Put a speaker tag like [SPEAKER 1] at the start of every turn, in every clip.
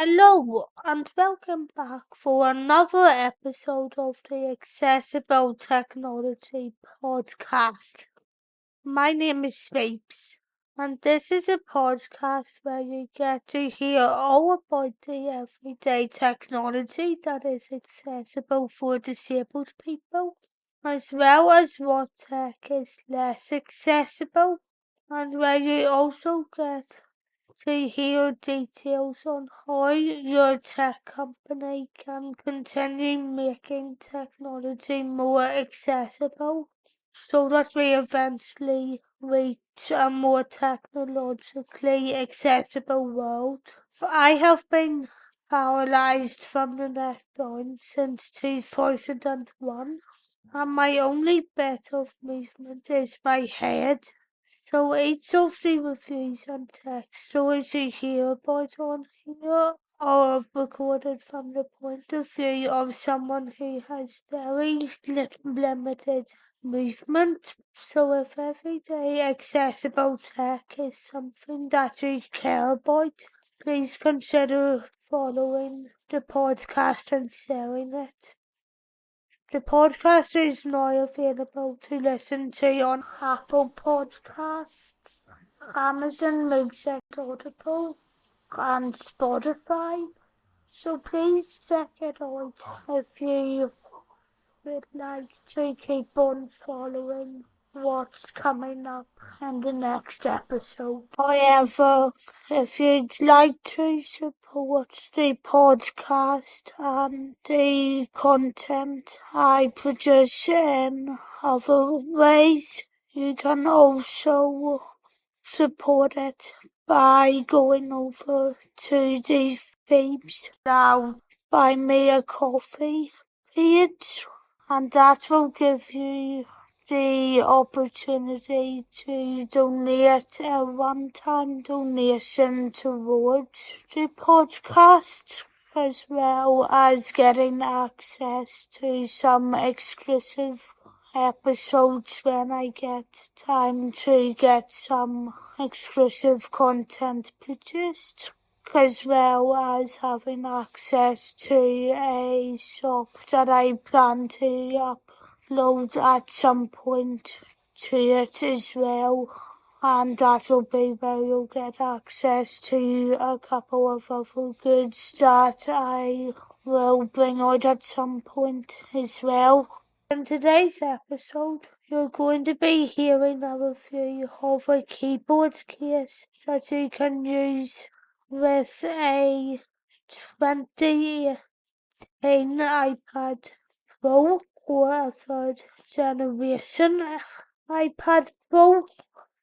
[SPEAKER 1] Hello and welcome back for another episode of the Accessible Technology Podcast. My name is Vapes, and this is a podcast where you get to hear all about the everyday technology that is accessible for disabled people, as well as what tech is less accessible, and where you also get to hear details on how your tech company can continue making technology more accessible so that we eventually reach a more technologically accessible world. I have been paralyzed from the neck down since 2001, and my only bit of movement is my head. So each of the reviews and tech stories you hear about on here are recorded from the point of view of someone who has very limited movement. So if everyday accessible tech is something that you care about, please consider following the podcast and sharing it. The podcast is now available to listen to on Apple Podcasts, Amazon Music Audible, and Spotify. So please check it out if you would like to keep on following what's coming up in the next episode. However, if you'd like to support the podcast and the content I produce in other ways, you can also support it by going over to the Phoebes Now Buy Me a Coffee page, and that will give you the opportunity to donate a one-time donation towards the podcast, as well as getting access to some exclusive episodes when I get time to get some exclusive content produced, as well as having access to a shop that I plan to upload at some point to it as well. And that'll be where you'll get access to a couple of other goods that I will bring out at some point as well. In today's episode, you're going to be hearing a review of a keyboard case that you can use with a 2018 iPad Pro or a third generation iPad Pro.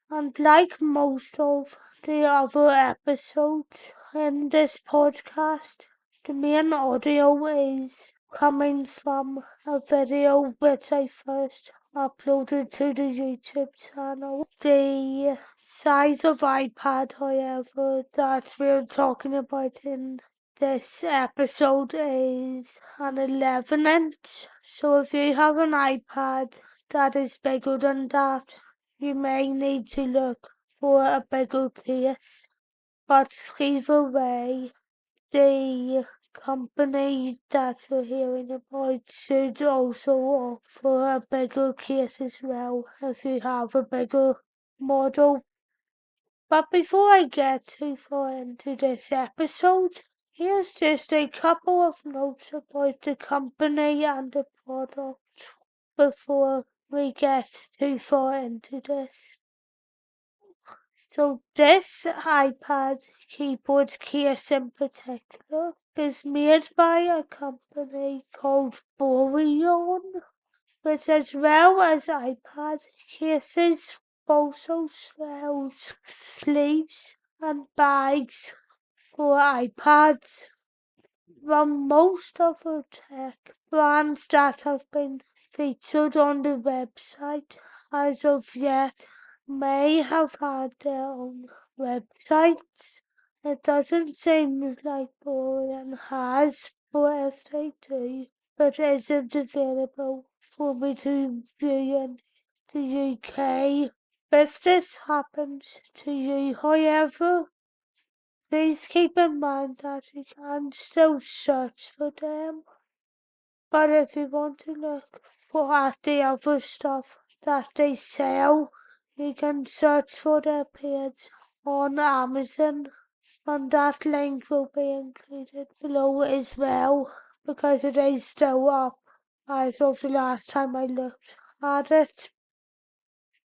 [SPEAKER 1] And like most of the other episodes in this podcast, the main audio is coming from a video which I first uploaded to the YouTube channel. The size of iPad, however, that we're talking about in this episode is an 11-inch. So if you have an iPad that is bigger than that, you may need to look for a bigger case. But either way, the company that we're hearing about should also offer a bigger case as well if you have a bigger model. But before I get too far into this episode, here's just a couple of notes about the company and the product before we get too far into this. So this iPad keyboard case in particular is made by a company called Boriyuan, which, as well as iPad cases, also sells sleeves and bags for iPads. From most of the tech brands that have been featured on the website as of yet may have had their own websites. It doesn't seem like Boriyuan has, or if they do, but isn't available for me to view in the UK. If this happens to you, however, Please keep in mind that you can still search for them, but if you want to look for at the other stuff that they sell, you can search for their page on Amazon, and that link will be included below as well, because it is still up as of the last time I looked at it.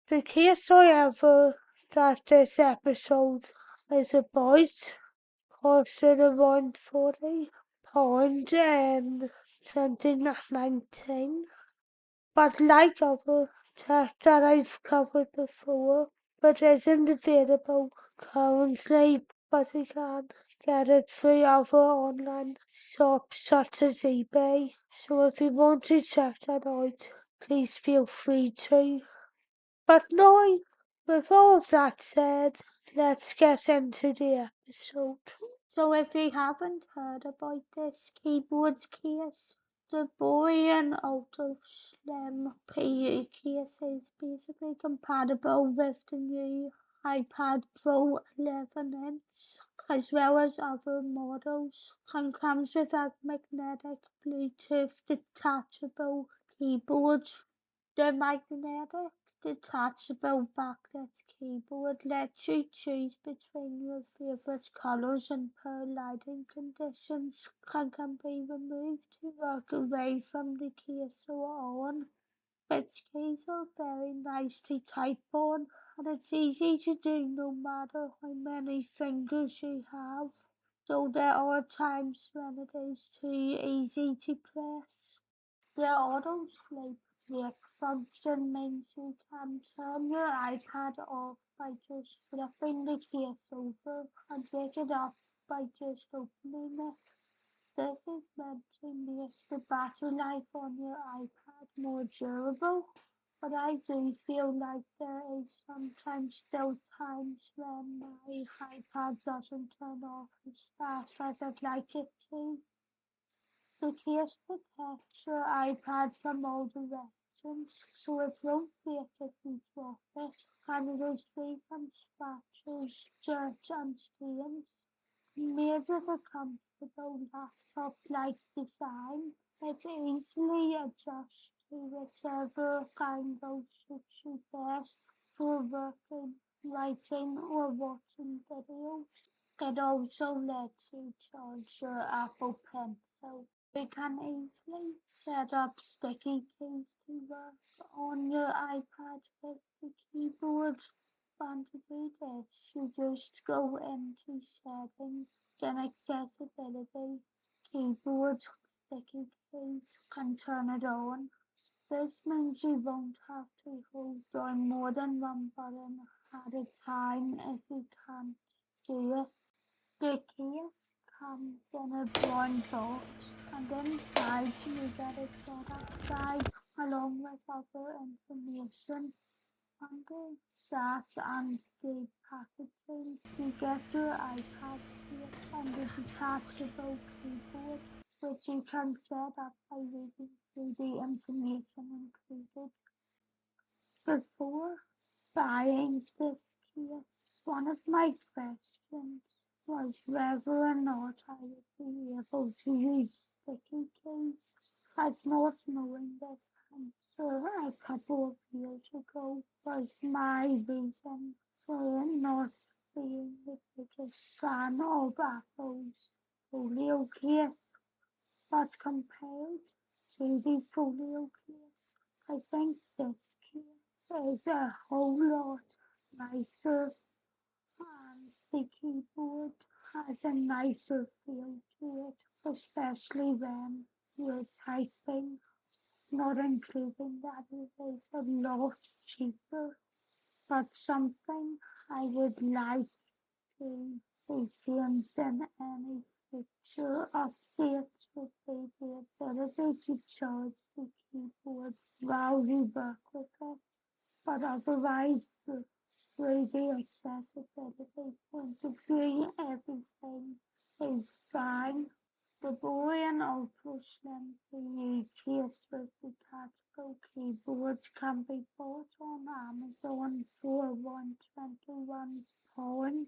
[SPEAKER 1] The case, however, that this episode is about costed around £40 in 2019. But like other tech that I've covered before, but isn't available currently, but you can get it through other online shops such as eBay. So if you want to check that out, please feel free to. But now, with all of that said, let's get into the episode. So if you haven't heard about this keyboards case, the Boriyuan Ultra Slim PU case is basically compatible with the new iPad Pro 11-inch, as well as other models, and comes with a magnetic Bluetooth detachable keyboard. The magnetic detachable backlit keyboard lets you choose between your favorite colors and per lighting conditions, and can be removed to work away from the case or on. Its keys are very nice to type on, and it's easy to do no matter how many fingers you have, though there are times when it is too easy to press. The auto sleep wake function means you can turn your iPad off by just flipping the case over and wake it up by just opening it. This is meant to make the battery life on your iPad more durable, but I do feel like there is sometimes still times when my iPad doesn't turn off as fast as I'd like it to. The case protects your iPad from all directions, so it won't break if you drop it, and it is free from scratches, dirt and stains. Made with a comfortable laptop-like design, it easily adjusts to whichever kind of suits you best for working, writing or watching videos. It also lets you charge your Apple Pencil. You can easily set up sticky keys to work on your iPad with the keyboard. And to do this, you just go into settings, then accessibility, keyboard, sticky keys, and turn it on. This means you won't have to hold down more than one button at a time if you can't do it. The case comes in a brown box, and inside you get a setup guide along with other information. Under that and the packaging, you get your iPad case and the detachable keyboard, which you can set up by reading through the information included. Before buying this case, one of my questions was whether or not I would be able to use sticky keys. I'd not knowing this answer a couple of years ago was my reason for not being the biggest fan of Apple's folio case, but compared to the folio case, I think this case is a whole lot nicer, and the keyboard has a nicer feel to it, especially when you're typing, not including that it is a lot cheaper, but something I would like to be changed in any future updates would be the ability to charge the keyboard while you work with it, but otherwise through the accessibility point of view, everything is fine. The Boriyuan Ultra Slim PU case with detachable keyboard can be bought on Amazon for £121.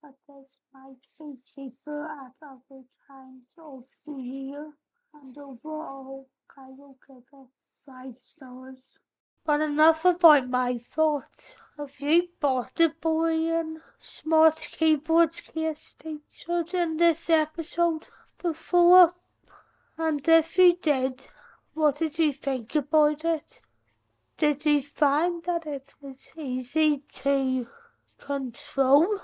[SPEAKER 1] but this might be cheaper at other times of the year, and overall I will give it 5 stars. But enough about my thoughts. Have you bought a Boriyuan smart keyboard case featured in this episode before? And if you did, what did you think about it? Did you find that it was easy to control?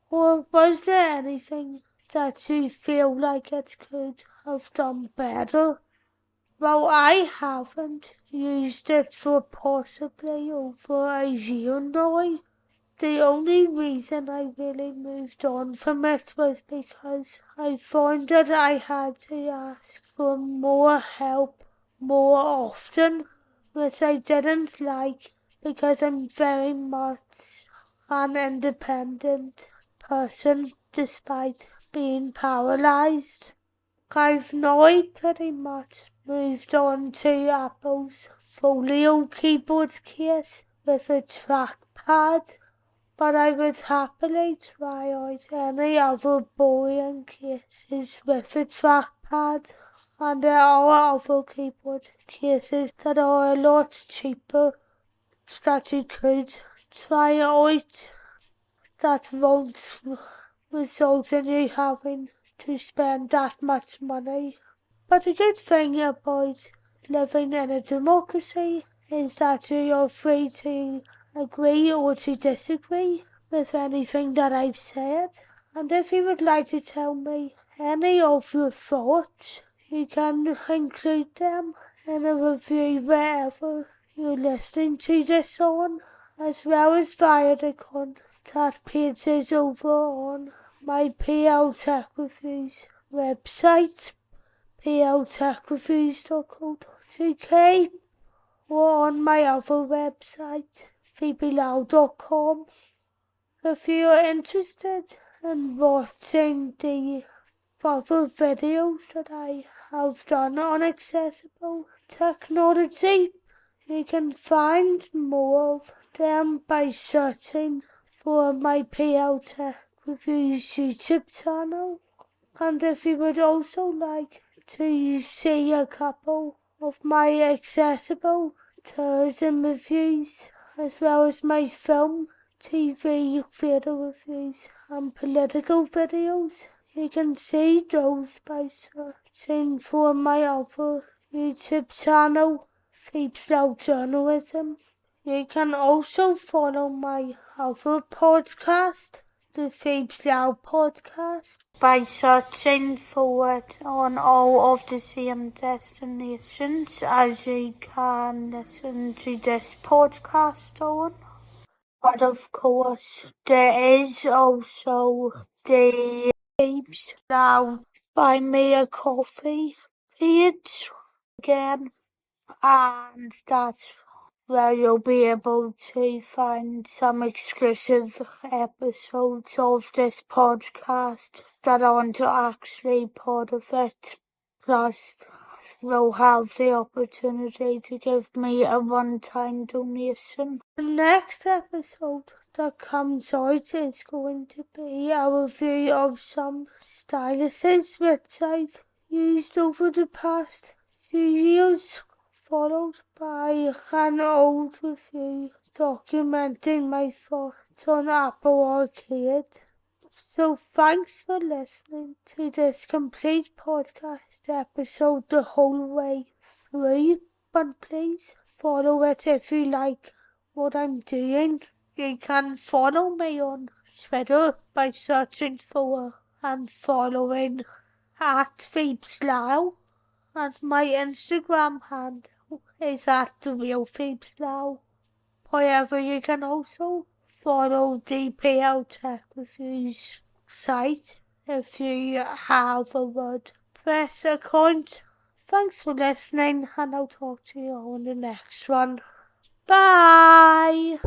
[SPEAKER 1] Or was there anything that you feel like it could have done better? Well, I haven't used it for possibly over a year now. The only reason I really moved on from it was because I found that I had to ask for more help more often, which I didn't like because I'm very much an independent person despite being paralysed. I've now pretty much moved on to Apple's Folio keyboard case with a trackpad, but I would happily try out any other Boriyuan cases with a trackpad, and there are other keyboard cases that are a lot cheaper that you could try out that won't result in you having to spend that much money. But the good thing about living in a democracy is that you are free to agree or to disagree with anything that I've said. And if you would like to tell me any of your thoughts, you can include them in a review wherever you're listening to this on, as well as via the contact pages over on my PL Tech Reviews website, pltechreviews.co.uk, or on my other website, phoebelau.com. If you are interested in watching the other videos that I have done on accessible technology, you can find more of them by searching for my PL Tech Reviews YouTube channel. And if you would also like to see a couple of my accessible tours and reviews, as well as my film, TV, theatre reviews and political videos, you can see those by searching for my other YouTube channel, Phoebe's Journalism. You can also follow my other podcast, the Phoebe's podcast, by searching for it on all of the same destinations as you can listen to this podcast on. But of course, there is also the Phoebe's Buy Me a Coffee page again, and that's where you'll be able to find some exclusive episodes of this podcast that aren't actually part of it. Plus, you'll have the opportunity to give me a one-time donation. The next episode that comes out is going to be a review of some styluses which I've used over the past few years, followed by an old review documenting my thoughts on Apple Arcade. So thanks for listening to this complete podcast episode the whole way through, but please follow it if you like what I'm doing. You can follow me on Twitter by searching for and following at Phoebe's Lau, and my Instagram handle is at the real Phoebe's Lau. However, you can also follow the PL Tech Reviews site if you have a WordPress account. Thanks for listening, and I'll talk to you on the next one. Bye!